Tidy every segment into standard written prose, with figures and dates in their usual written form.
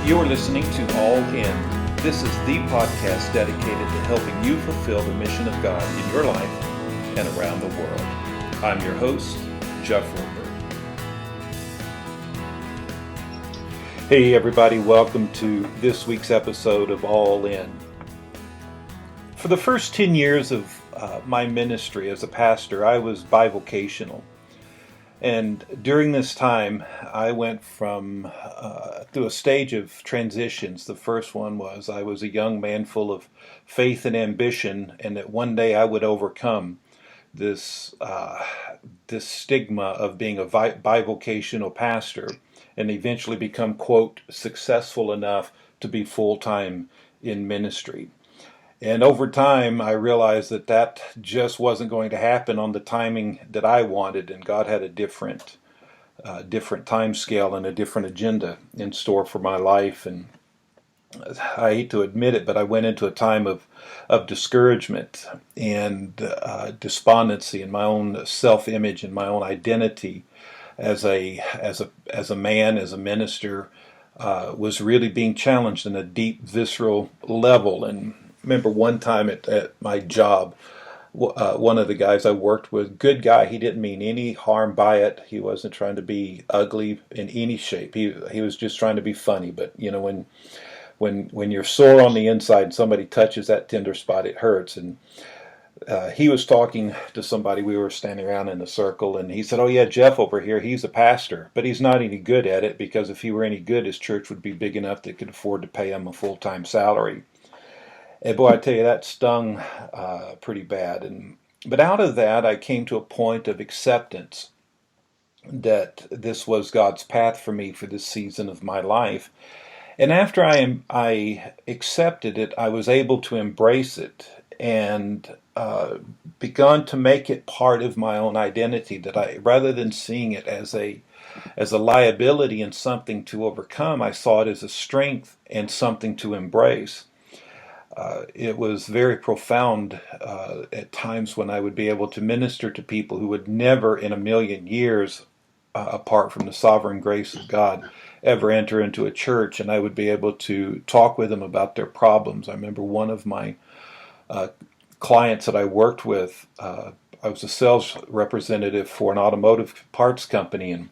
You're listening to All In. This is the podcast dedicated to helping you fulfill the mission of God in your life and around the world. I'm your host, Jeff Roper. Hey everybody, welcome to this week's episode of All In. For the first 10 years of my ministry as a pastor, I was bivocational. And during this time, I went through a stage of transitions. The first one was I was a young man full of faith and ambition, and that one day I would overcome this stigma of being a bivocational pastor and eventually become, quote, successful enough to be full-time in ministry. And over time, I realized that just wasn't going to happen on the timing that I wanted, and God had a different time scale and a different agenda in store for my life. And I hate to admit it, but I went into a time of discouragement and despondency in my own self-image and my own identity as a man, as a minister, was really being challenged in a deep, visceral level. And remember one time at my job, one of the guys I worked with, good guy, he didn't mean any harm by it. He wasn't trying to be ugly in any shape. He was just trying to be funny. But you know, when you're sore on the inside and somebody touches that tender spot, it hurts. And he was talking to somebody. We were standing around in a circle, and he said, "Oh yeah, Jeff over here, he's a pastor, but he's not any good at it, because if he were any good, his church would be big enough that could afford to pay him a full-time salary." And boy, I tell you, that stung pretty bad. But out of that, I came to a point of acceptance that this was God's path for me for this season of my life. And after I accepted it, I was able to embrace it and begun to make it part of my own identity. That I, rather than seeing it as a liability and something to overcome, I saw it as a strength and something to embrace. It was very profound at times when I would be able to minister to people who would never in a million years, apart from the sovereign grace of God, ever enter into a church, and I would be able to talk with them about their problems. I remember one of my clients that I worked with, I was a sales representative for an automotive parts company, and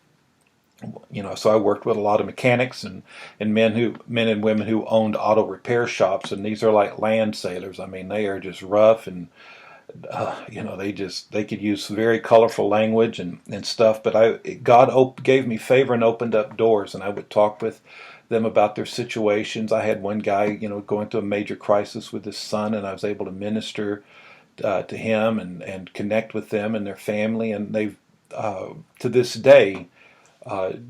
so I worked with a lot of mechanics and men and women who owned auto repair shops, and these are like land sailors. I mean, they are just rough, and they could use very colorful language and stuff. But God gave me favor and opened up doors, and I would talk with them about their situations. I had one guy, going through a major crisis with his son, and I was able to minister to him and connect with them and their family, and they've to this day.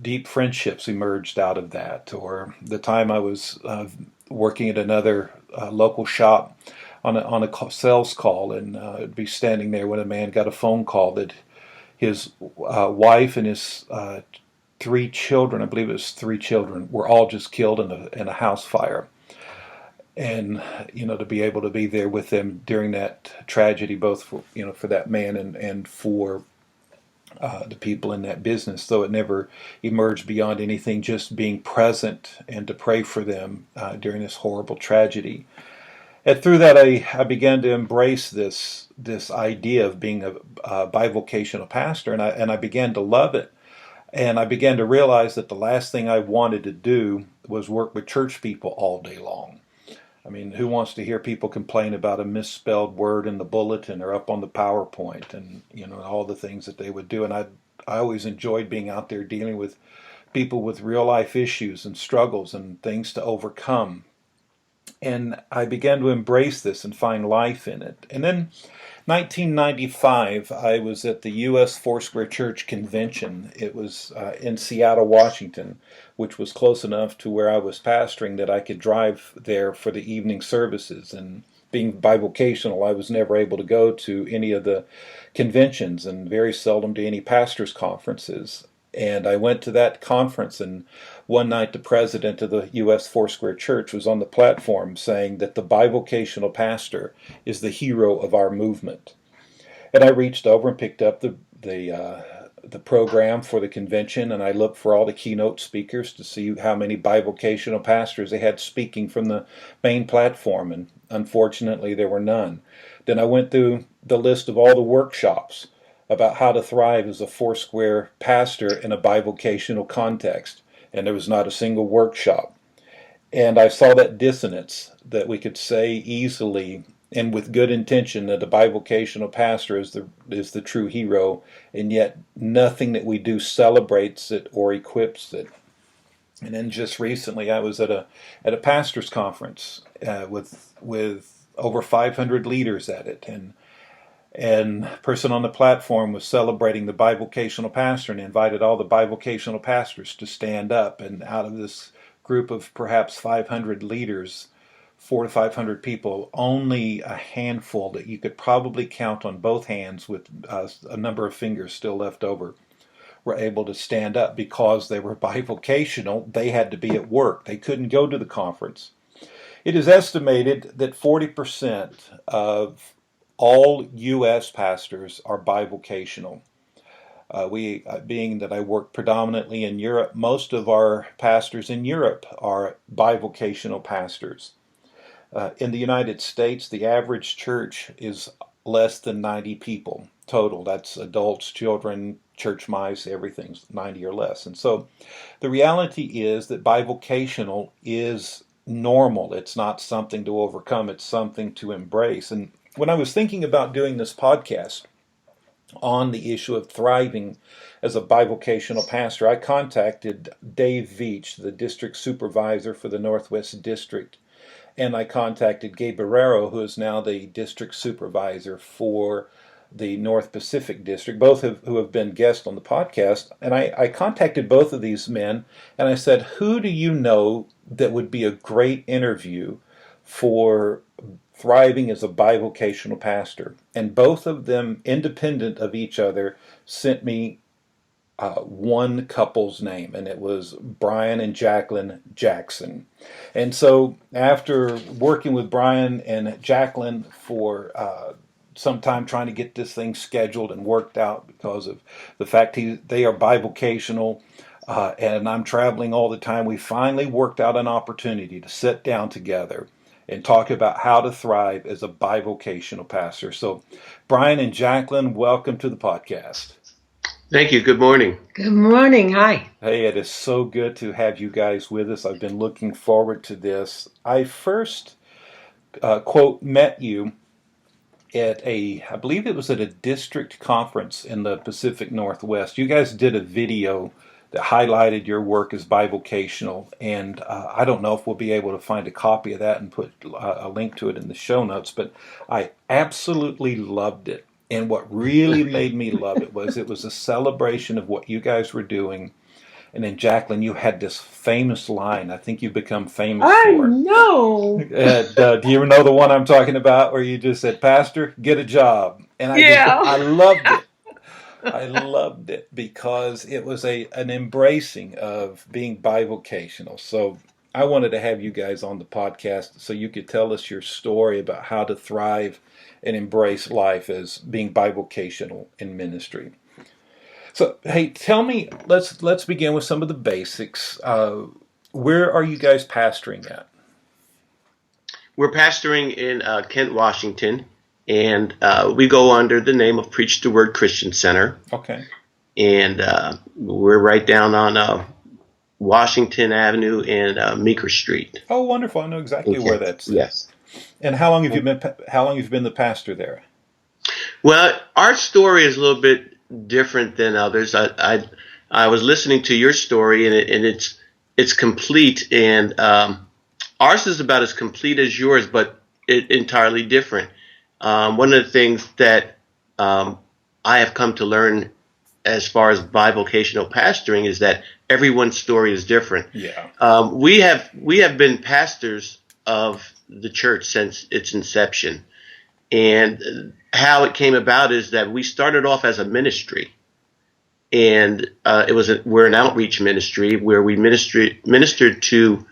Deep friendships emerged out of that. Or the time I was working at another local shop on a sales call, and I'd be standing there when a man got a phone call that his wife and his 3 children, I believe it was 3 children, were all just killed in a house fire. And to be able to be there with them during that tragedy, both for that man and for the people in that business, though it never emerged beyond anything, just being present and to pray for them during this horrible tragedy. And through that, I began to embrace this idea of being a bivocational pastor, and I began to love it. And I began to realize that the last thing I wanted to do was work with church people all day long. I mean, who wants to hear people complain about a misspelled word in the bulletin or up on the PowerPoint, and all the things that they would do? And I always enjoyed being out there dealing with people with real life issues and struggles and things to overcome. And I began to embrace this and find life in it. And then 1995, I was at the U.S. Foursquare Church Convention. It was in Seattle, Washington, which was close enough to where I was pastoring that I could drive there for the evening services. And being bivocational, I was never able to go to any of the conventions and very seldom to any pastors' conferences. And I went to that conference, and one night the president of the U.S. Foursquare Church was on the platform saying that the bivocational pastor is the hero of our movement. And I reached over and picked up the the program for the convention, and I looked for all the keynote speakers to see how many bivocational pastors they had speaking from the main platform, and unfortunately there were none. Then I went through the list of all the workshops about how to thrive as a Foursquare pastor in a bivocational context, and there was not a single workshop. And I saw that dissonance, that we could say easily and with good intention that a bivocational pastor is the true hero, and yet nothing that we do celebrates it or equips it. And then just recently, I was at a pastors' conference with over 500 leaders at it, and a person on the platform was celebrating the bivocational pastor and invited all the bivocational pastors to stand up. And out of this group of perhaps 500 leaders, 400 to 500 people, only a handful that you could probably count on both hands with a number of fingers still left over were able to stand up because they were bivocational. They had to be at work. They couldn't go to the conference. It is estimated that 40% of all U.S. pastors are bivocational. Being that I work predominantly in Europe, most of our pastors in Europe are bivocational pastors. In the United States, the average church is less than 90 people total. That's adults, children, church mice, everything's 90 or less. And so the reality is that bivocational is normal. It's not something to overcome. It's something to embrace. And when I was thinking about doing this podcast on the issue of thriving as a bivocational pastor, I contacted Dave Veach, the district supervisor for the Northwest District, and I contacted Gabe Barreiro, who is now the district supervisor for the North Pacific District, who have been guests on the podcast. And I contacted both of these men, and I said, who do you know that would be a great interview for thriving as a bivocational pastor? And both of them, independent of each other, sent me one couple's name, and it was Brian and Jacqueline Jackson. And so after working with Brian and Jacqueline for some time trying to get this thing scheduled and worked out because of the fact they are bivocational, and I'm traveling all the time, we finally worked out an opportunity to sit down together and talk about how to thrive as a bivocational pastor. So, Brian and Jacqueline, welcome to the podcast. Thank you. Good morning. Good morning. Hi. Hey, it is so good to have you guys with us. I've been looking forward to this. I first, quote, met you at I believe it was at a district conference in the Pacific Northwest. You guys did a video that highlighted your work as bivocational, and I don't know if we'll be able to find a copy of that and put a link to it in the show notes, but I absolutely loved it. And what really made me love it was a celebration of what you guys were doing. And then, Jacqueline, you had this famous line. I think you've become famous for. I know. Do you know the one I'm talking about, where you just said, "Pastor, get a job"? And I loved it. I loved it because it was an embracing of being bivocational. So I wanted to have you guys on the podcast so you could tell us your story about how to thrive and embrace life as being bivocational in ministry. So, hey, tell me, let's begin with some of the basics. Where are you guys pastoring at? We're pastoring in Kent, Washington, and we go under the name of Preach the Word Christian Center. Okay. And we're right down on Washington Avenue and Meeker Street. Oh, wonderful! I know exactly where that's. Yes. And how long have you been the pastor there? Well, our story is a little bit different than others. I was listening to your story, and it's complete, and ours is about as complete as yours, but entirely different. One of the things that I have come to learn as far as bivocational pastoring is that everyone's story is different. Yeah. We have been pastors of the church since its inception, and how it came about is that we started off as a ministry, and we're an outreach ministry where we ministered to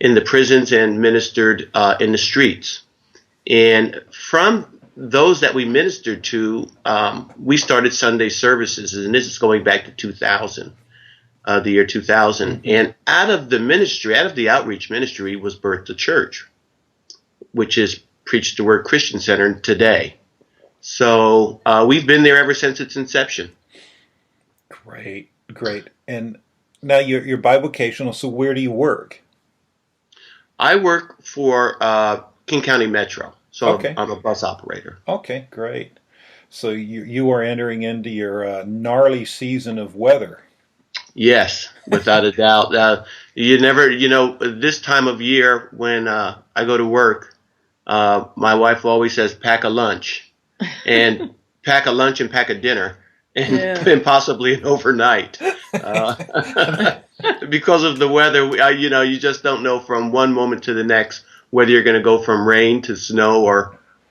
in the prisons and ministered in the streets. And from those that we ministered to, we started Sunday services, and this is going back to 2000, the year 2000. And out of the outreach ministry was birthed the church, which is Preach the Word Christian Center today. So we've been there ever since its inception. Great. And now you're bivocational, so where do you work? I work for King County Metro, so Okay. I'm a bus operator. Okay, great. So you are entering into your gnarly season of weather. Yes, without a doubt. This time of year when I go to work, my wife always says, pack a lunch, and pack a lunch and pack a dinner, and possibly an overnight. Because of the weather, you just don't know from one moment to the next whether you're going to go from rain to snow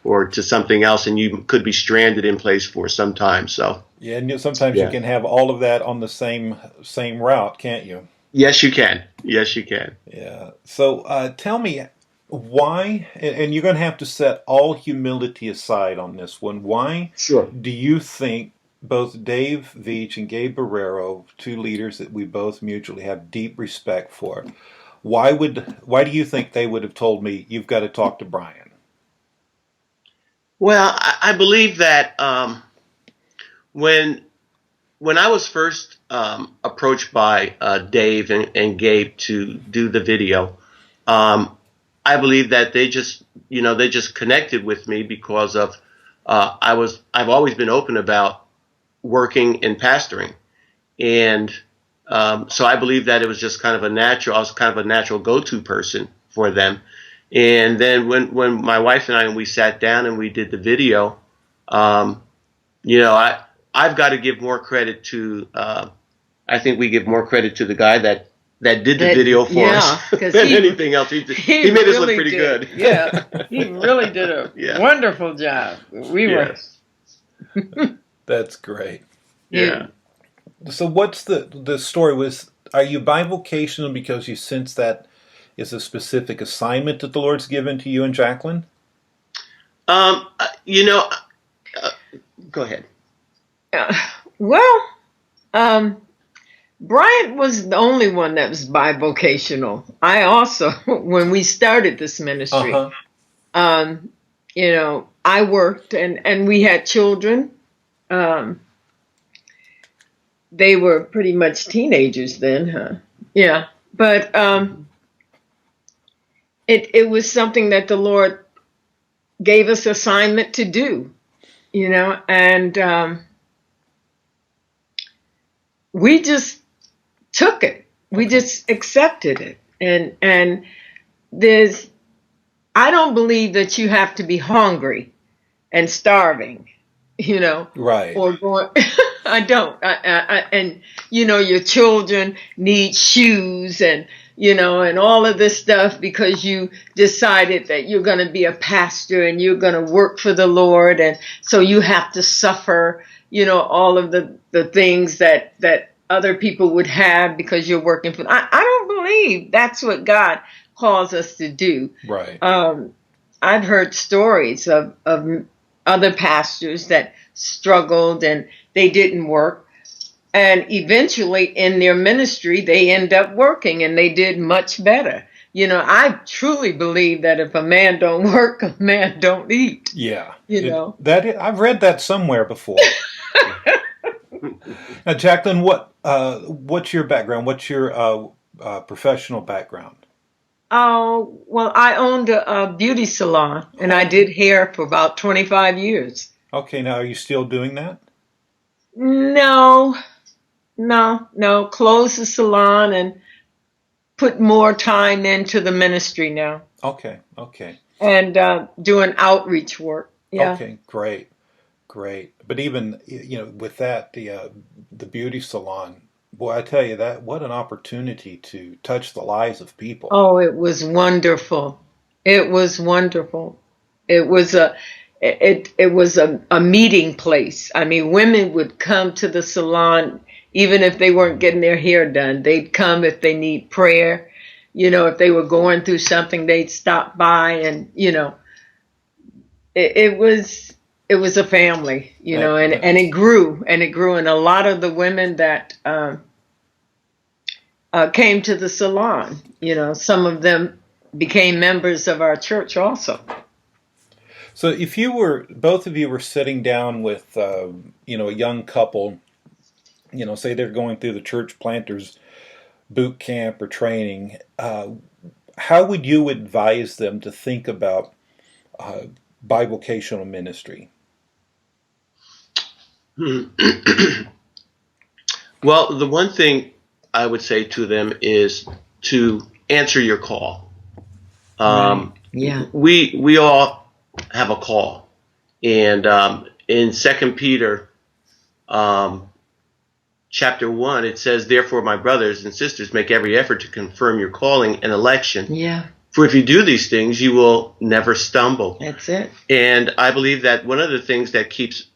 or to something else, and you could be stranded in place for some time. So yeah, and sometimes you can have all of that on the same route, can't you? Yes, you can. Yeah. So tell me why, and you're going to have to set all humility aside on this one. Why do you think both Dave Veach and Gabe Barreiro, two leaders that we both mutually have deep respect for, why do you think they would have told me you've got to talk to Brian? Well, I believe that when I was first approached by Dave and Gabe to do the video, I believe that they just connected with me because of I've always been open about working and pastoring, and so I believe that it was just I was kind of a natural go-to person for them. And then when my wife and we sat down and we did the video, I've got to give more credit to I think we give more credit to the guy that did the video for us than anything else. He made us look pretty good. Yeah, he really did a wonderful job. That's great. Yeah. So what's the story? Are you bivocational because you sense that is a specific assignment that the Lord's given to you and Jacqueline? Go ahead. Brian was the only one that was bivocational. I also, when we started this ministry, I worked and we had children. They were pretty much teenagers then, huh? Yeah. But it was something that the Lord gave us assignment to do, and we just took it. We just accepted it. And I don't believe that you have to be hungry and starving, right? Or going. I don't. And your children need shoes and and all of this stuff because you decided that you're going to be a pastor and you're going to work for the Lord, and so you have to suffer, all of the things that other people would have because you're working for them. I don't believe that's what God calls us to do. Right. I've heard stories of other pastors that struggled and they didn't work. And eventually in their ministry, they end up working and they did much better. I truly believe that if a man don't work, a man don't eat. Yeah. That I've read that somewhere before. Now, Jacqueline, what's your background? What's your professional background? Oh, well, I owned a beauty salon and I did hair for about 25 years. Okay, now are you still doing that? No. Close the salon and put more time into the ministry now. Okay. And doing outreach work. Yeah. Okay, great. But even with that, the beauty salon, boy, I tell you what an opportunity to touch the lives of people. Oh, it was wonderful. It was a meeting place. I mean, women would come to the salon even if they weren't getting their hair done. They'd come if they need prayer. If they were going through something, they'd stop by and, it was it was a family, Right. and it grew, and a lot of the women that came to the salon, some of them became members of our church also. So if both of you were sitting down with, a young couple, say they're going through the church planters boot camp or training, how would you advise them to think about bivocational ministry? Well, the one thing I would say to them is to answer your call. Yeah. We all have a call, and in 2 Peter chapter 1, it says, "Therefore, my brothers and sisters, make every effort to confirm your calling and election. Yeah. For if you do these things, you will never stumble." That's it. And I believe that one of the things that keeps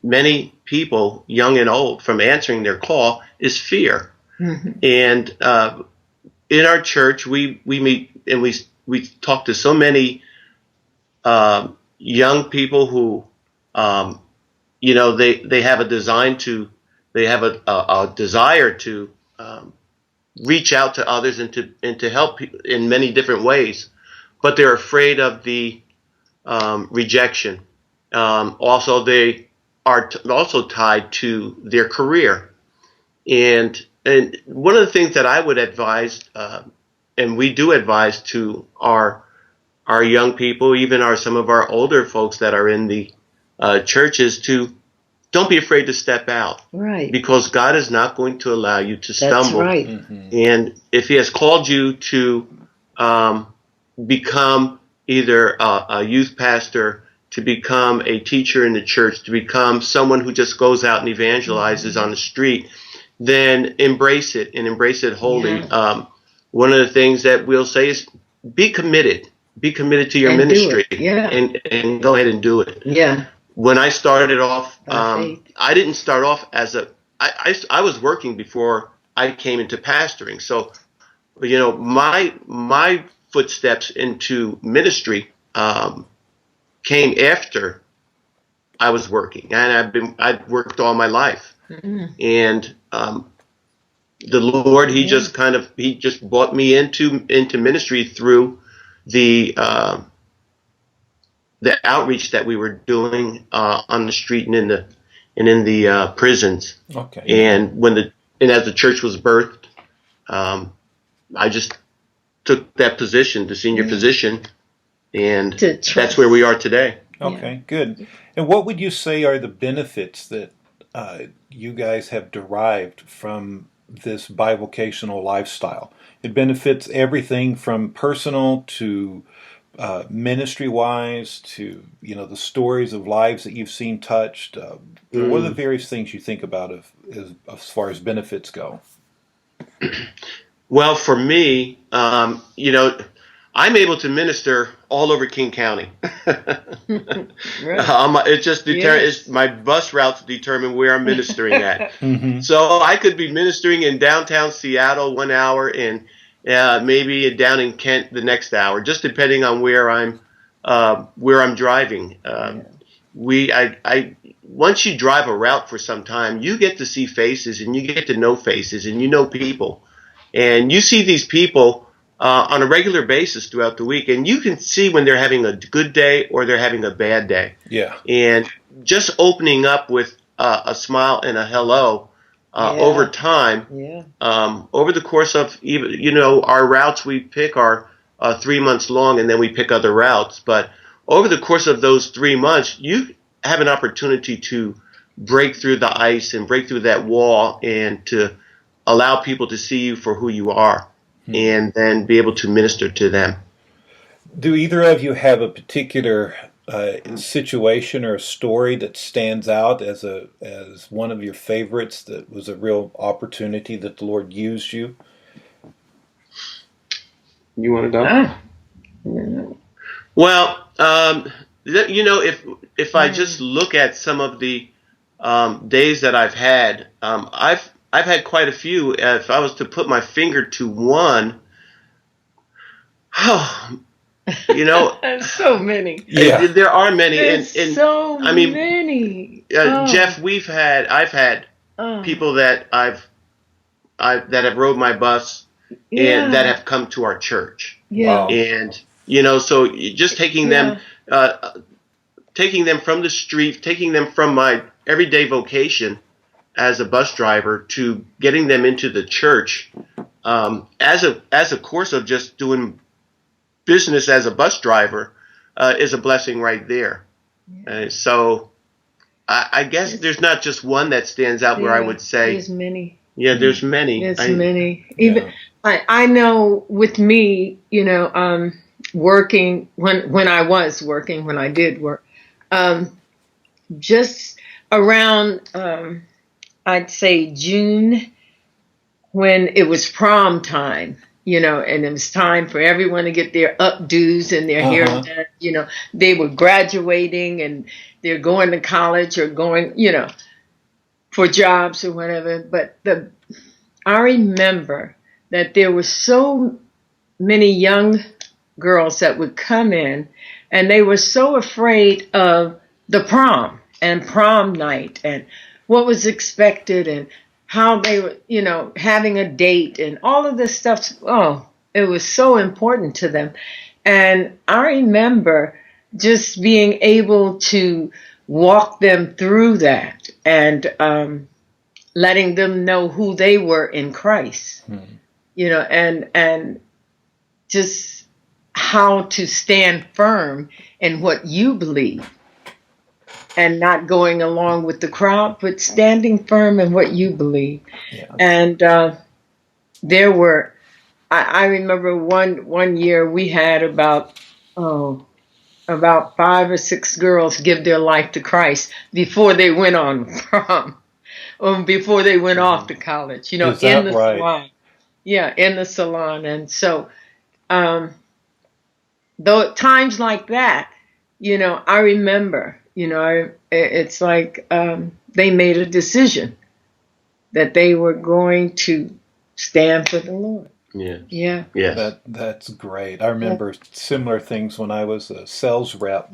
many people, young and old, from answering their call is fear. Mm-hmm. And in our church, we meet and we talk to so many young people who, they have a desire to reach out to others and to help in many different ways, but they're afraid of the rejection. Also, they are also tied to their career, and one of the things that I would advise, and we do advise to our young people, even some of our older folks that are in the churches, to don't be afraid to step out, right? Because God is not going to allow you to stumble. That's right. Mm-hmm. And if He has called you to become either a youth pastor, to become a teacher in the church, to become someone who just goes out and evangelizes on the street, then embrace it and embrace it wholly. Yeah. One of the things that we'll say is be committed to your And ministry, do it. Yeah. and go ahead and do it. Yeah. When I started off, By faith. I didn't start off as I was working before I came into pastoring. So, my footsteps into ministry came after I was working, and I've worked all my life. Mm-hmm. And the Lord, He just brought me into ministry through the outreach that we were doing on the street and in the prisons. Okay. And as the church was birthed, I just took that position, the senior position, and that's where we are today. Okay, good. And what would you say are the benefits that you guys have derived from this bivocational lifestyle? It benefits everything from personal to ministry-wise to the stories of lives that you've seen touched. What are the various things you think about as far as benefits go? Well, for me, I'm able to minister all over King County. Right. It just it's my bus routes determine where I'm ministering at. Mm-hmm. So I could be ministering in downtown Seattle 1 hour and maybe down in Kent the next hour, just depending on where I'm driving. Once you drive a route for some time, you get to see faces and you get to know faces and you know people, and you see these people on a regular basis throughout the week, and you can see when they're having a good day or they're having a bad day. Yeah. And just opening up with a smile and a hello over time, over the course of even, our routes we pick are 3 months long, and then we pick other routes. But over the course of those 3 months, you have an opportunity to break through the ice and break through that wall and to allow people to see you for who you are. And then be able to minister to them. Do either of you have a particular situation or a story that stands out as one of your favorites that was a real opportunity that the Lord used you? You want to go? Well, if I just look at some of the days that I've had, I've had quite a few. If I was to put my finger to one, You know, There's so many. Yeah. there are many, There's and so I mean, many. Jeff, I've had Oh, people that that have rode my bus and that yeah, have come to our church, yeah, Wow. and you know, so just yeah, taking them from the street, taking them from my everyday vocation as a bus driver to getting them into the church, as a course of just doing business as a bus driver, is a blessing right there. So I guess There's, there's not just one that stands out where I would say, there's many. yeah, there's many. There's many. Even Yeah. I know with me, working when I was working, when I did work, um, just around I'd say June, when it was prom time, and it was time for everyone to get their updos and their hair Uh-huh. done. They were graduating and they're going to college or going, for jobs or whatever. But I remember that there were so many young girls that would come in, and they were so afraid of the prom and prom night and what was expected and how they were, having a date and all of this stuff. Oh, it was so important to them. And I remember just being able to walk them through that and letting them know who they were in Christ, and just how to stand firm in what you believe and not going along with the crowd, but standing firm in what you believe. Yeah. And there were, I remember one year we had about 5 or 6 girls give their life to Christ before they went on prom, or before they went off to college, Is in that the right? salon. Yeah, in the salon. And so, though times like that, I remember, it's like they made a decision that they were going to stand for the Lord. Yeah. Yeah. Yes. That's great. I remember similar things when I was a sales rep,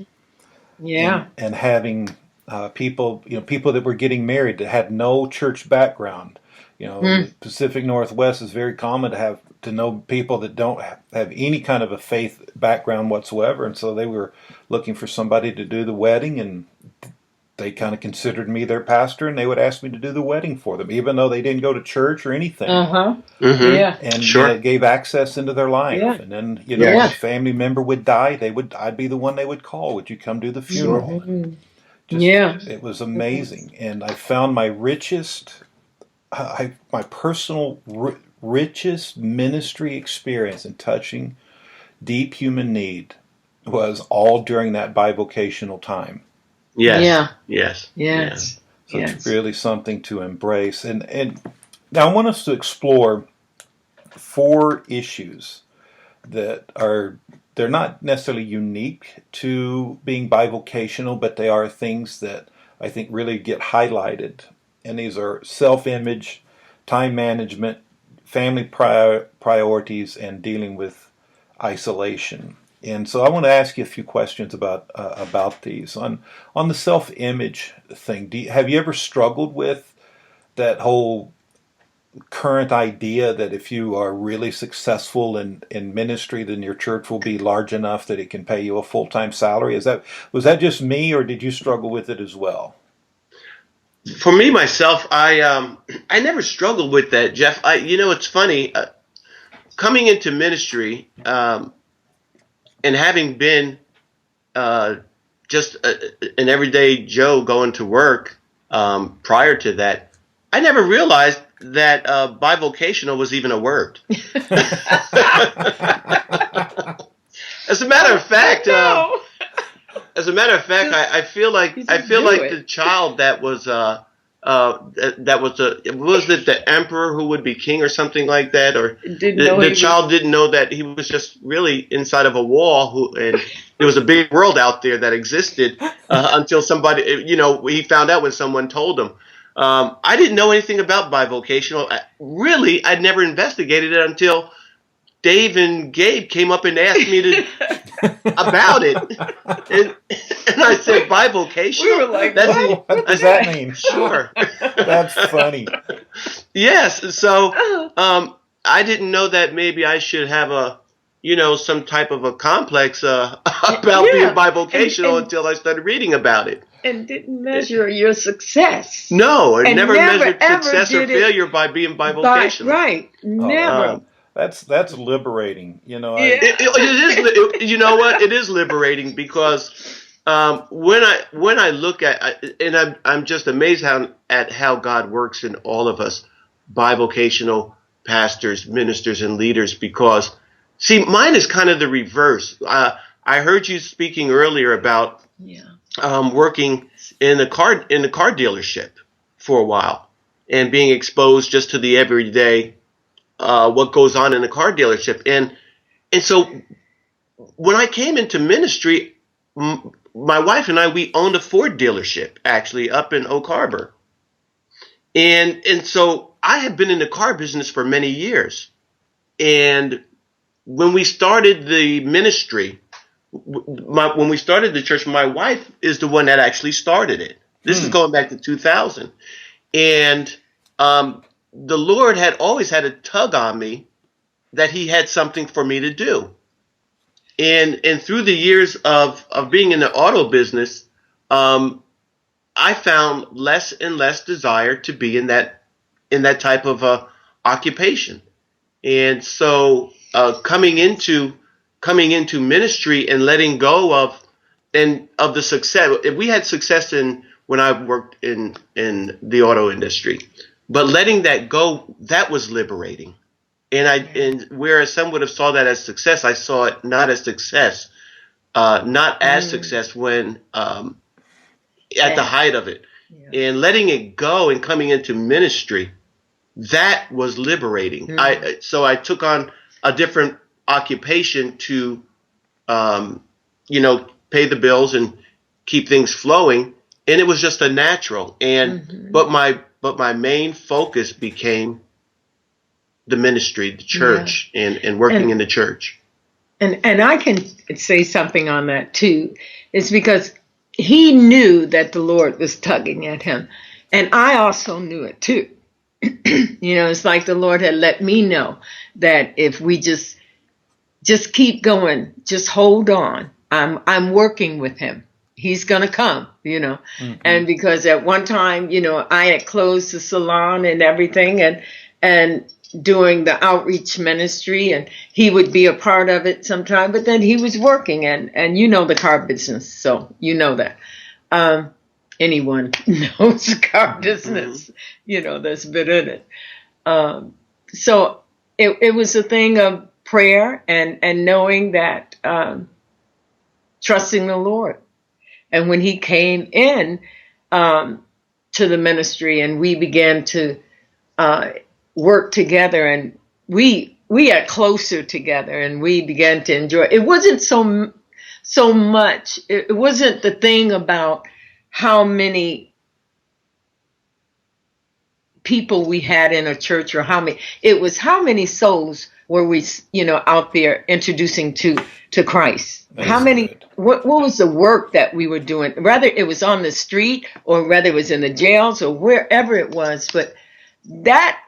Yeah. and having people, people that were getting married that had no church background. In the Pacific Northwest is very common to know people that don't have any kind of a faith background whatsoever, and so they were looking for somebody to do the wedding, and they kind of considered me their pastor, and they would ask me to do the wedding for them, even though they didn't go to church or anything. Uh-huh. Mm-hmm. Yeah. And Sure. it gave access into their life. Yeah. And then, Yeah. when a family member would die, I'd be the one they would call. Would you come do the funeral? Mhm. Just, Yeah. it was amazing. And I found my my personal richest ministry experience in touching deep human need was all during that bivocational time. Yes. Yeah. Yes. Yes. So Yes. it's really something to embrace. And now I want us to explore 4 issues that they're not necessarily unique to being bivocational, but they are things that I think really get highlighted. And these are self-image, time management, family priorities, and dealing with isolation. And so I want to ask you a few questions about these. On the self-image thing, have you ever struggled with that whole current idea that if you are really successful in ministry, then your church will be large enough that it can pay you a full-time salary? Was that just me, or did you struggle with it as well? For me myself, I never struggled with that, Jeff. It's funny, coming into ministry, and having been just an everyday Joe going to work prior to that, I never realized that bivocational was even a word. As a matter of fact, No. I feel like do the it. child that was was it the emperor who would be king or something like that, or Didn't know the he child didn't know that he was just really inside of a wall, and there was a big world out there that existed until somebody, he found out when someone told him. I didn't know anything about bivocational. I'd never investigated it until Dave and Gabe came up and asked me to about it, and I said bivocational. We were like, what does that mean? Sure. That's funny. Yes. So I didn't know that maybe I should have some type of a complex about being bivocational until I started reading about it. And didn't measure your success. No, I never measured ever success or failure by being bivocational. Right. Never. That's liberating. It is. You know what? It is liberating because when I look at and I'm just amazed at how God works in all of us, bivocational pastors, ministers, and leaders. Because see, mine is kind of the reverse. I heard you speaking earlier about working in the car dealership for a while and being exposed just to the everyday. What goes on in a car dealership. And so when I came into ministry, my wife and I, we owned a Ford dealership actually up in Oak Harbor. And so I had been in the car business for many years. And when we started the ministry, when we started the church, my wife is the one that actually started it. This is going back to 2000. And the Lord had always had a tug on me that he had something for me to do. And through the years of being in the auto business, I found less and less desire to be in that type of occupation. And so coming into ministry and letting go of the success, we had success when I worked in the auto industry. But letting that go, that was liberating. And whereas some would have saw that as success, I saw it not as success, not as success when at the height of it. Yeah. And letting it go and coming into ministry, that was liberating. So I took on a different occupation to, pay the bills and keep things flowing. And it was just a natural. And but my main focus became the ministry, the church, and working in the church. And I can say something on that too. It's because he knew that the Lord was tugging at him. And I also knew it too. It's like the Lord had let me know that if we just keep going, just hold on. I'm working with him. He's going to come, and because at one time, I had closed the salon and everything and doing the outreach ministry, and he would be a part of it sometime, but then he was working and the car business. So, that, anyone knows the car business, that's been in it. So it was a thing of prayer and knowing that, trusting the Lord. And when he came in to the ministry and we began to work together and we got closer together and we began to enjoy it. It wasn't so much. It wasn't the thing about how many people we had in a church or it was how many souls were we, out there introducing to Christ. How many, what was the work that we were doing? Whether it was on the street or whether it was in the jails or wherever it was, but that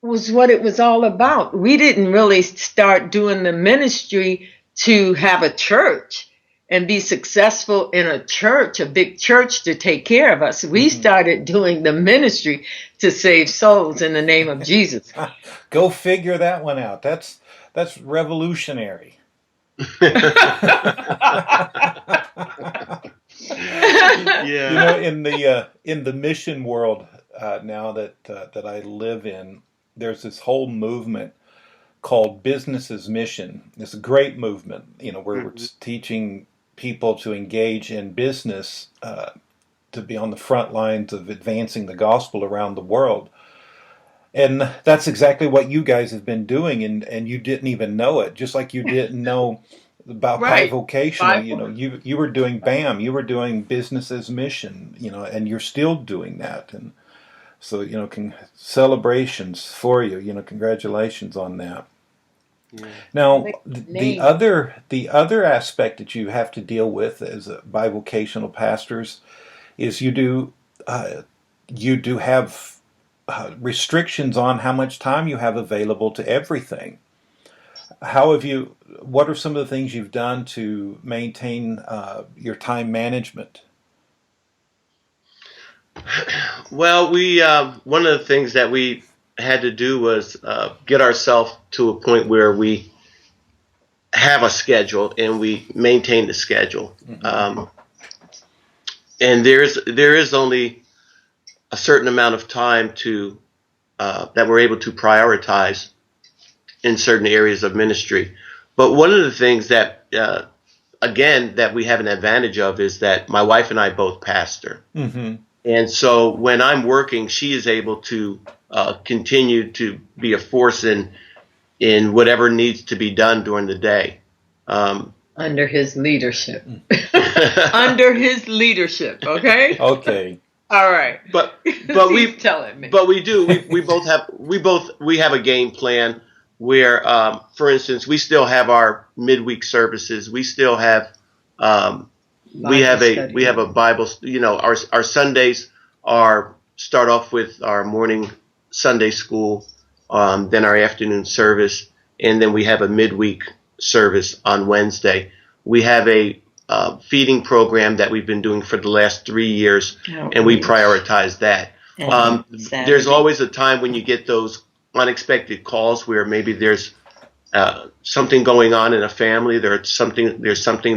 was what it was all about. We didn't really start doing the ministry to have a church and be successful in a church, a big church to take care of us. We started doing the ministry to save souls in the name of Jesus. Go figure that one out. That's revolutionary. In the mission world now that I live in, there's this whole movement called Business as Mission. It's a great movement, where we're teaching people to engage in business, to be on the front lines of advancing the gospel around the world. And that's exactly what you guys have been doing, and you didn't even know it. Just like you didn't know about Bi-Vocational. You were doing BAM, you were doing Business as Mission, and you're still doing that. And so, celebrations for you. Congratulations on that. Now, Name. the other aspect that you have to deal with as bivocational pastors is you do have restrictions on how much time you have available to everything. What are some of the things you've done to maintain your time management? Well, we one of the things that we had to do was get ourselves to a point where we have a schedule and we maintain the schedule. Mm-hmm. And there is only a certain amount of time to that we're able to prioritize in certain areas of ministry. But one of the things that again that we have an advantage of is that my wife and I both pastor. Mm-hmm. And so when I'm working, she is able to continue to be a force in whatever needs to be done during the day. Under his leadership. Under his leadership, okay? Okay. All right. But He's telling me. But we do. We have a game plan where, for instance, we still have our midweek services. We still have we have a Bible. Our Sundays start off with our morning Sunday school, then our afternoon service, and then we have a midweek service on Wednesday. We have a feeding program that we've been doing for the last 3 years, and we prioritize that. There's always a time when you get those unexpected calls where maybe there's something going on in a family. There's something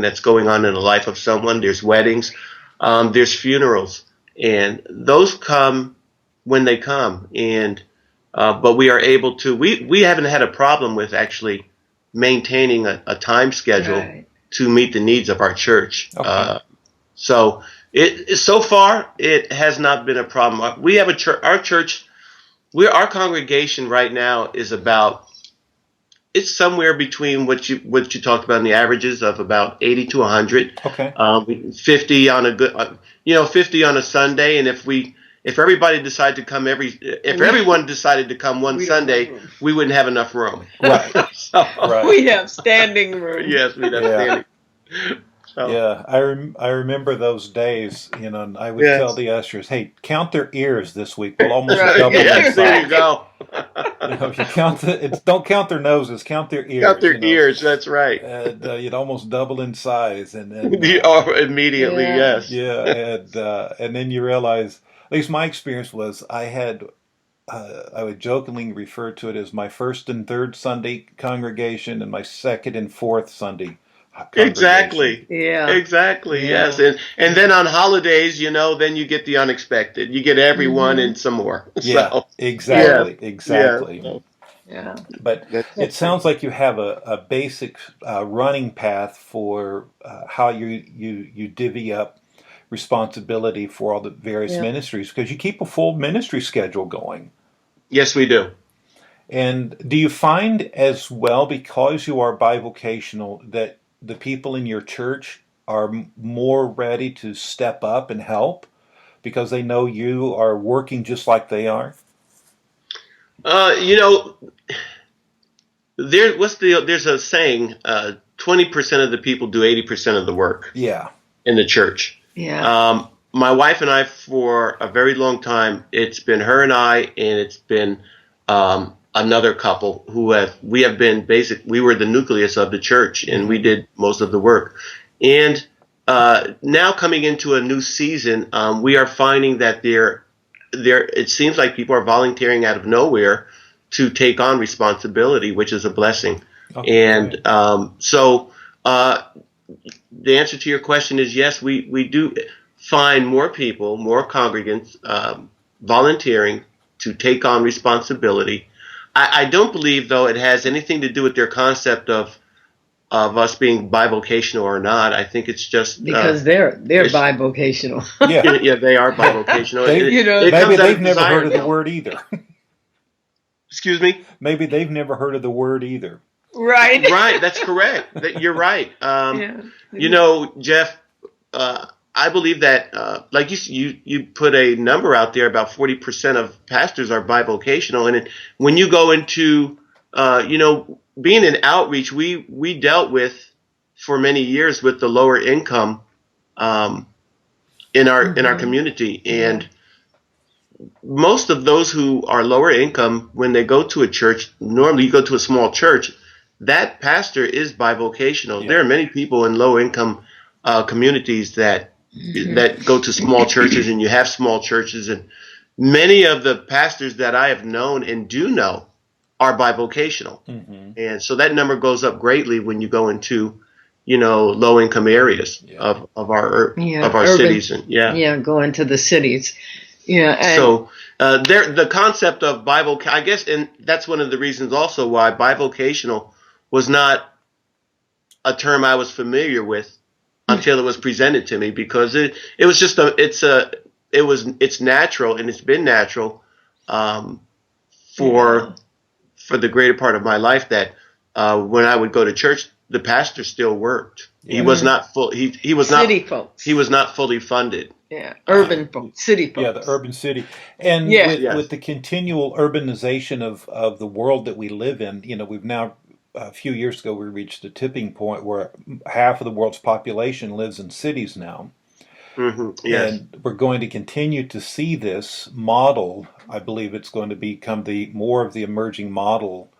that's going on in the life of someone. There's weddings, there's funerals, and those come when they come. And but we are able to. We haven't had a problem with actually maintaining a time schedule to meet the needs of our church. Okay. So far it has not been a problem. We have our congregation right now is about. It's somewhere between what you talked about in the averages of about 80 to 100. Okay. 50 on a good, 50 on a Sunday, and if everybody decided to come everyone decided to come one Sunday, we wouldn't have enough room. Right. Right. We have standing room. Yes, we'd have standing. So. Yeah, I remember those days, and I would tell the ushers, "Hey, count their ears this week. We'll almost double in size." There you go. If you don't count their noses, count their ears. Count their ears. That's right. And you'd almost double in size, and immediately, yes. Yeah, and then you realize, at least my experience was, I would jokingly refer to it as my first and third Sunday congregation and my second and fourth Sunday. Exactly. Yeah. Exactly. Yeah. Yes. And then on holidays, then you get the unexpected. You get everyone and some more. Yeah. So, exactly. Yeah. Exactly. Yeah. But it sounds like you have a basic running path for how you divvy up responsibility for all the various ministries, because you keep a full ministry schedule going. Yes, we do. And do you find as well, because you are bivocational, that the people in your church are more ready to step up and help because they know you are working just like they are? There's a saying, 20% of the people do 80% of the work. Yeah. In the church. Yeah. My wife and I, for a very long time, it's been her and I, and it's been another couple who we were the nucleus of the church, and we did most of the work. And now coming into a new season, we are finding that it seems like people are volunteering out of nowhere to take on responsibility, which is a blessing. Okay. And so the answer to your question is yes, we do find more people, more congregants volunteering to take on responsibility. I don't believe, though, it has anything to do with their concept of us being bivocational or not. I think it's just because they're bivocational. Yeah, they are bivocational. Maybe they've never heard of the word either. Excuse me? Maybe they've never heard of the word either. Right. Right. That's correct. You're right. Jeff, I believe that, like you put a number out there, about 40% of pastors are bivocational. And when you go into, being in outreach, we dealt with for many years with the lower income in our community, and most of those who are lower income, when they go to a church, normally you go to a small church, that pastor is bivocational. Yeah. There are many people in low income communities that go to small churches, and you have small churches, and many of the pastors that I have known and do know are bivocational. And so that number goes up greatly when you go into, low income areas of our urban cities, and go into the cities. And so the concept of I guess, and that's one of the reasons also why bivocational was not a term I was familiar with until it was presented to me, because it was just it's natural, and it's been natural for the greater part of my life that when I would go to church, the pastor still worked. He was not full. He was not city folks. He was not fully funded. Yeah, urban folks, city folks. Yeah, the urban city. And with the continual urbanization of the world that we live in, we've now, a few years ago, we reached a tipping point where half of the world's population lives in cities now. Yes. And we're going to continue to see this model. I believe it's going to become more of the emerging model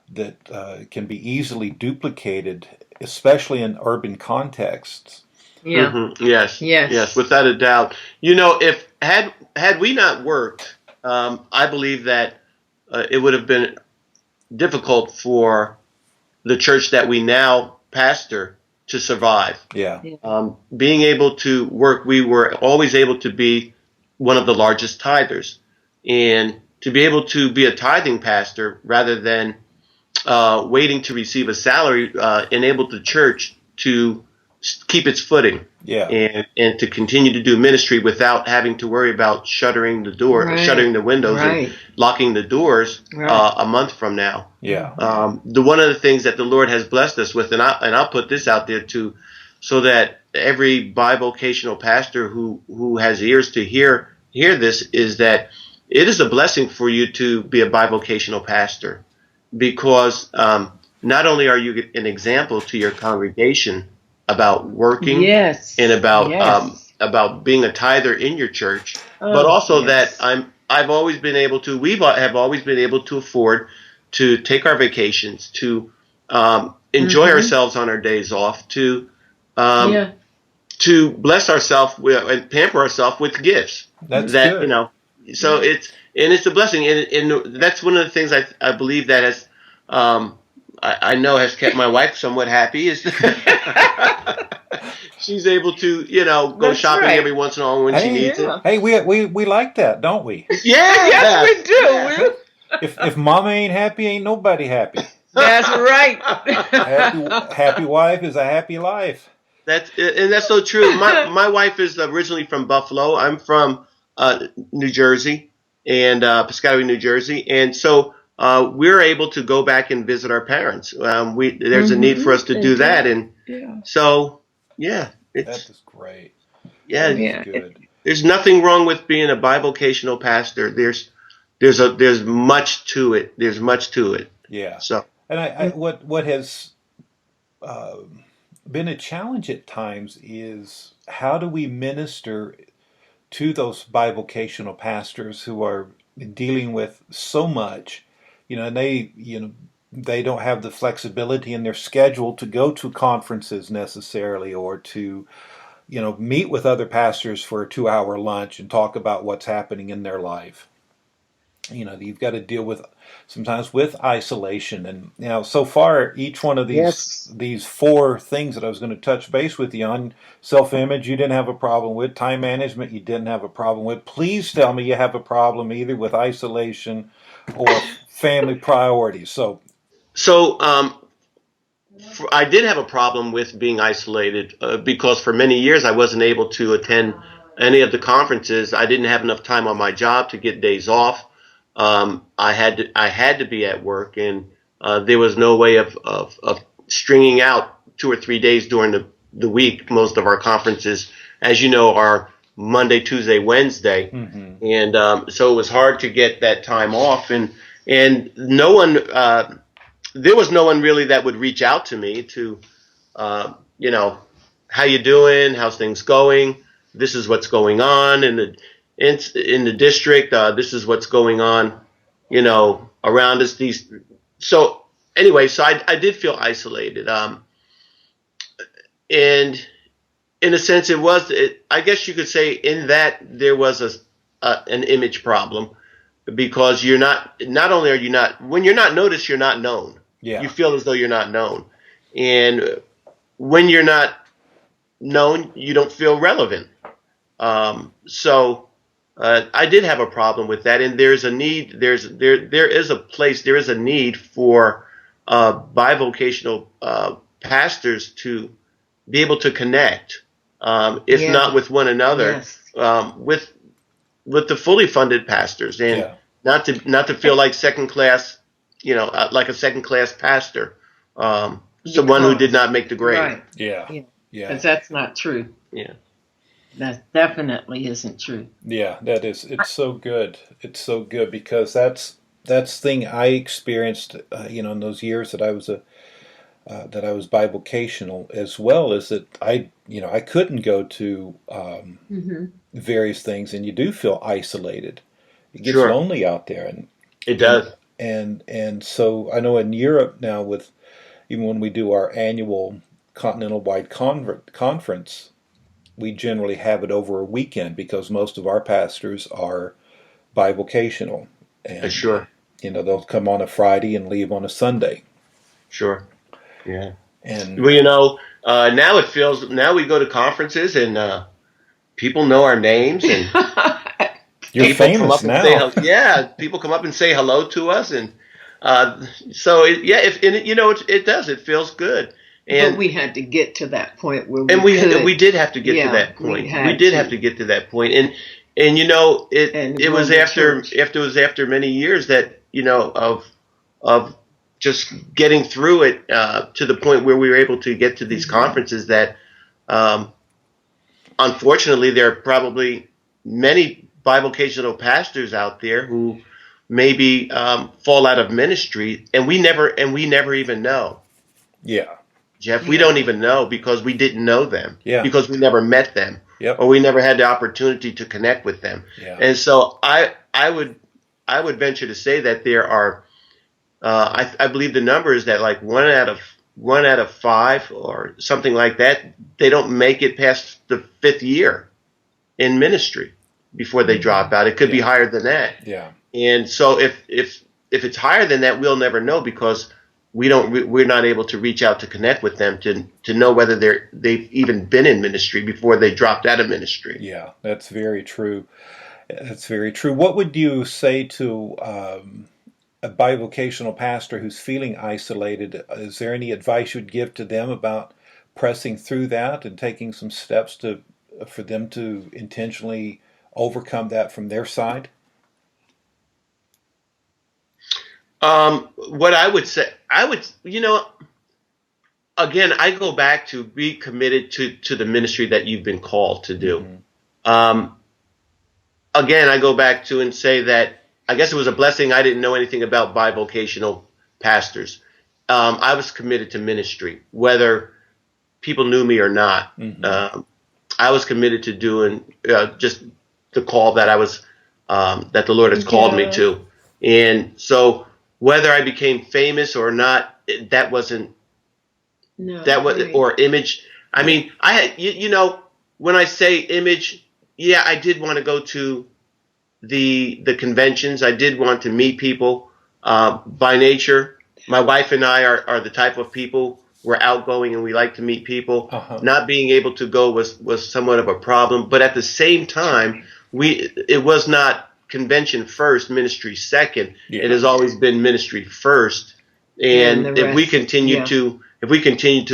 that can be easily duplicated, especially in urban contexts. Yeah. Yes, without a doubt. If had we not worked, I believe that it would have been difficult for the church that we now pastor to survive. Yeah. Being able to work, we were always able to be one of the largest tithers, and to be able to be a tithing pastor rather than waiting to receive a salary enabled the church to keep its footing, and to continue to do ministry without having to worry about shuttering the windows, and locking the doors a month from now. One of the things that the Lord has blessed us with, and I'll put this out there too, so that every bivocational pastor who has ears to hear this, is that it is a blessing for you to be a bivocational pastor, because not only are you an example to your congregation about working and about being a tither in your church, but also that I've always been able to, we have always been able to afford to take our vacations, to enjoy ourselves on our days off, to bless ourselves and pamper ourselves with gifts. That's good. So it's a blessing, and that's one of the things I believe that has I know has kept my wife somewhat happy, is she's able to go shopping every once in a while when she needs it. Hey, we like that, don't we? Yes, we do. If mama ain't happy, ain't nobody happy. That's right. Happy wife is a happy life. That's so true. My wife is originally from Buffalo. I'm from New Jersey, and Piscataway, New Jersey, and so we're able to go back and visit our parents. There's a need for us to do that, and so that is great. Good. There's nothing wrong with being a bivocational pastor. There's much to it. There's much to it. Yeah. So, and what has been a challenge at times is, how do we minister to those bivocational pastors who are dealing with so much, and they don't have the flexibility in their schedule to go to conferences necessarily, or to meet with other pastors for a 2-hour lunch and talk about what's happening in their life. You've got to deal sometimes with isolation, and so far each one of these 4 things that I was going to touch base with you on: self-image, you didn't have a problem with; time management, you didn't have a problem with. Please tell me you have a problem either with isolation or family priorities. So I did have a problem with being isolated because for many years I wasn't able to attend any of the conferences. I didn't have enough time on my job to get days off. I had to be at work, and there was no way of stringing out 2 or 3 days during the week. Most of our conferences, as you know, are Monday, Tuesday, Wednesday, and so it was hard to get that time off. And no one there was no one really that would reach out to me to, you know, how you doing? How's things going? This is what's going on in the district. This is what's going on, you know, around us. So anyway, so I did feel isolated. And in a sense, I guess you could say in that there was an image problem, because not only are you not, when you're not noticed, you're not known. Yeah. You feel as though you're not known. And when you're not known, you don't feel relevant. So I did have a problem with that. And there's a need, there is a need for bivocational pastors to be able to connect, if not with one another, with the fully funded pastors, and not to feel like second class, you know, like a second class pastor, someone who did not make the grade. Right. Yeah. Because that's not true. Yeah. That definitely isn't true. Yeah, that is. It's so good. It's so good, because that's the thing I experienced, you know, in those years that I was bivocational, as well as that I couldn't go to various things, and you do feel isolated. It gets lonely out there, and it does. And so I know in Europe now, with even when we do our annual continental-wide conference, we generally have it over a weekend, because most of our pastors are bivocational. And, you know, they'll come on a Friday and leave on a Sunday. Sure. Yeah. And well, you know, now we go to conferences and people know our names, and you're famous now. People come up and say hello to us, and so it does. It feels good. But we had to get to that point where we did have to get to that point. We did have to get to that point, and you know, it was after many years that, you know, of just getting through it to the point where we were able to get to these conferences that, unfortunately, there are probably many bivocational pastors out there who maybe fall out of ministry, and we never even know. Yeah. Jeff, we don't even know, because we didn't know them, because we never met them, Yep. or we never had the opportunity to connect with them. Yeah. And so I would venture to say that there are, I believe the number is that like one out of five or something like that, they don't make it past the 5th year in ministry before they drop out. It could be higher than that. Yeah. And so if it's higher than that, we'll never know, because we're not able to reach out to connect with them to know whether they've even been in ministry before they dropped out of ministry. Yeah, that's very true. That's very true. What would you say to a bivocational pastor who's feeling isolated? Is there any advice you'd give to them about pressing through that and taking some steps for them to intentionally overcome that from their side? What I would say, you know, again, I go back to be committed to the ministry that you've been called to do. Mm-hmm. Again, I go back to and say that I guess it was a blessing I didn't know anything about bivocational pastors. I was committed to ministry, whether people knew me or not. Mm-hmm. I was committed to doing just the call that that the Lord has called me to. And so whether I became famous or not, that wasn't, or image. I mean, I had, you know, when I say image, I did want to go to the conventions. I did want to meet people. By nature, my wife and I are the type of people, we're outgoing and we like to meet people. Uh-huh. Not being able to go was somewhat of a problem. But at the same time, it was not convention first, ministry second. Yeah. It has always been ministry first. And if we continue to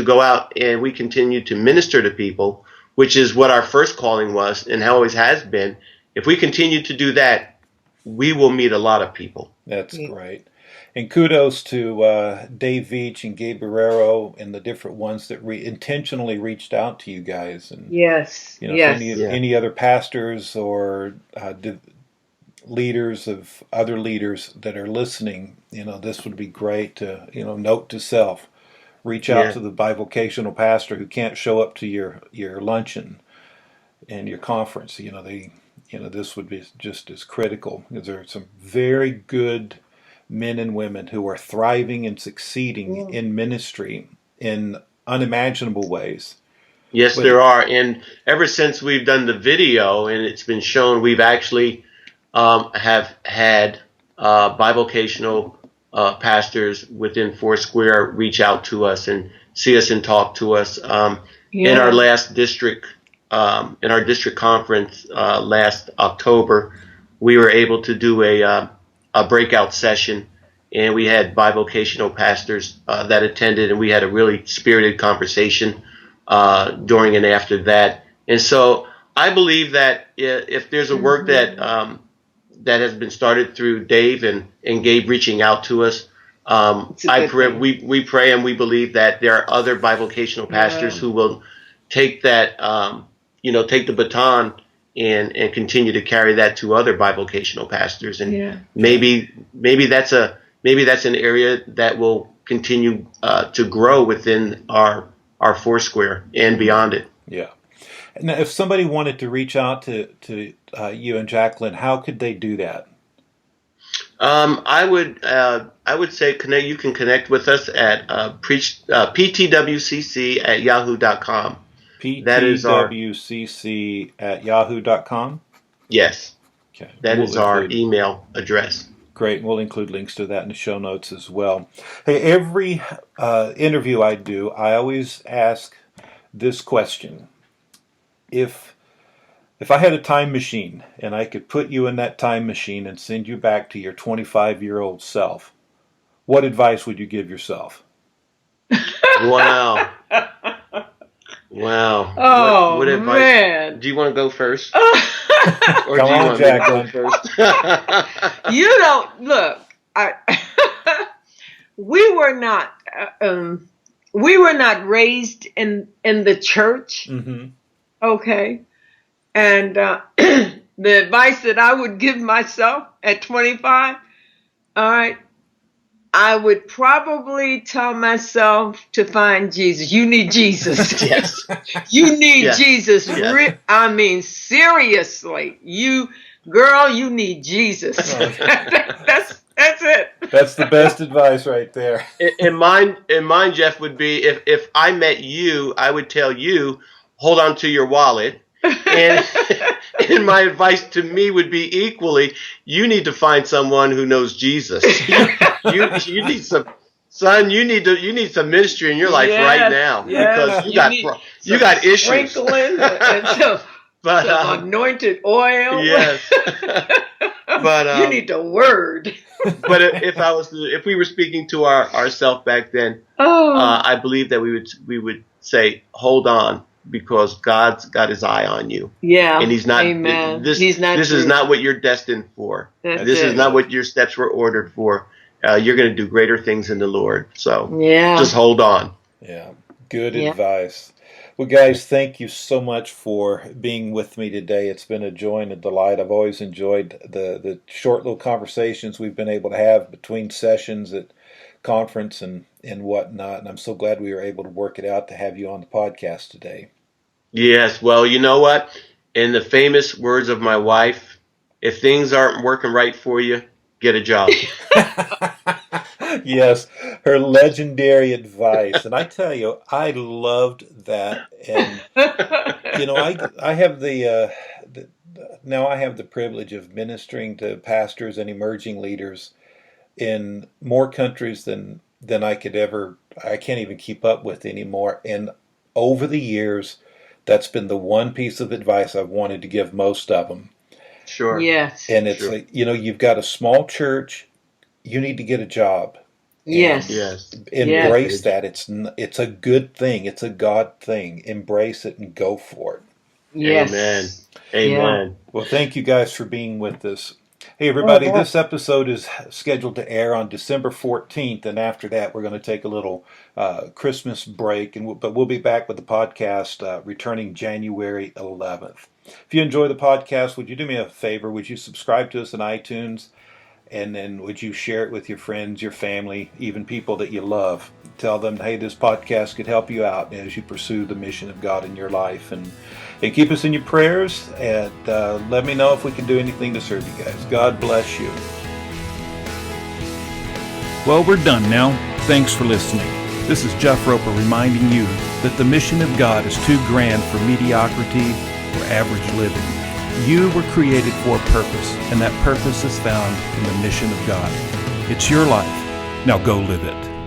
go out and we continue to minister to people, which is what our first calling was and always has been, if we continue to do that, we will meet a lot of people. That's great. And kudos to Dave Veach and Gabe Barreiro and the different ones that intentionally reached out to you guys. And yes, you know, any other pastors or leaders of other leaders that are listening, this would be great to, note to self. Reach out Yeah. to the bivocational pastor who can't show up to your luncheon and your conference. This would be just as critical, because there are some very good men and women who are thriving and succeeding in ministry in unimaginable ways. Yes, But there are. And ever since we've done the video and it's been shown, we've actually have had bivocational pastors within Foursquare reach out to us and see us and talk to us. In our last district, in our district conference last October, we were able to do a breakout session, and we had bivocational pastors that attended, and we had a really spirited conversation during and after that. And so I believe that if there's a work that that has been started through Dave and Gabe reaching out to us, we pray and we believe that there are other bivocational pastors who will take that, take the baton and continue to carry that to other bivocational pastors. And maybe that's an area that will continue to grow within our Foursquare and beyond it. Yeah. Now, if somebody wanted to reach out to you and Jacqueline, how could they do that? I would say you can connect with us at ptwcc@yahoo.com. ptwcc@yahoo.com? Yes. Okay. That is our email address. Great. We'll include links to that in the show notes as well. Hey, every interview I do, I always ask this question. If I had a time machine and I could put you in that time machine and send you back to your 25-year-old self, what advice would you give yourself? Wow. Wow. Oh, what advice? Man. Do you want to go first? Or Come on, Jacqueline. First? You don't look. We were not raised in the church. Mm-hmm. Okay, and the advice that I would give myself at 25, all right, I would probably tell myself to find Jesus. You need Jesus. Yes. You need Jesus. Yes. I mean, seriously. You need Jesus. That's it. That's the best advice right there. And mine, Jeff, would be if I met you, I would tell you, hold on to your wallet. And my advice to me would be equally, you need to find someone who knows Jesus. You need some, son. You need some ministry in your life right now, because you got issues. Sprinkling and some anointed oil. Yes. But you need the word. But if we were speaking to ourselves back then, I believe that we would say, hold on, because God's got his eye on you. Yeah. And he's not. Amen. This is not what you're destined for. This is not what your steps were ordered for. You're going to do greater things in the Lord. So just hold on. Yeah. Good advice. Well, guys, thank you so much for being with me today. It's been a joy and a delight. I've always enjoyed the short little conversations we've been able to have between sessions at conference and whatnot. And I'm so glad we were able to work it out to have you on the podcast today. Yes. Well, you know what? In the famous words of my wife, if things aren't working right for you, get a job. Yes, her legendary advice. And I tell you, I loved that. And, I have now I have the privilege of ministering to pastors and emerging leaders in more countries than I can't even keep up with anymore. And over the years, that's been the one piece of advice I've wanted to give most of them. Sure. Yes. And it's like, you've got a small church, you need to get a job. Yes. Yes. Embrace that. It's a good thing. It's a God thing. Embrace it and go for it. Yes. Amen. Yeah. Well, thank you guys for being with us. Hey, everybody, this episode is scheduled to air on December 14th, and after that, we're going to take a little Christmas break, but we'll be back with the podcast returning January 11th. If you enjoy the podcast, would you do me a favor? Would you subscribe to us on iTunes? And then would you share it with your friends, your family, even people that you love? Tell them, hey, this podcast could help you out as you pursue the mission of God in your life. And keep us in your prayers. And let me know if we can do anything to serve you guys. God bless you. Well, we're done now. Thanks for listening. This is Jeff Roper reminding you that the mission of God is too grand for mediocrity or average living. You were created for a purpose, and that purpose is found in the mission of God. It's your life. Now go live it.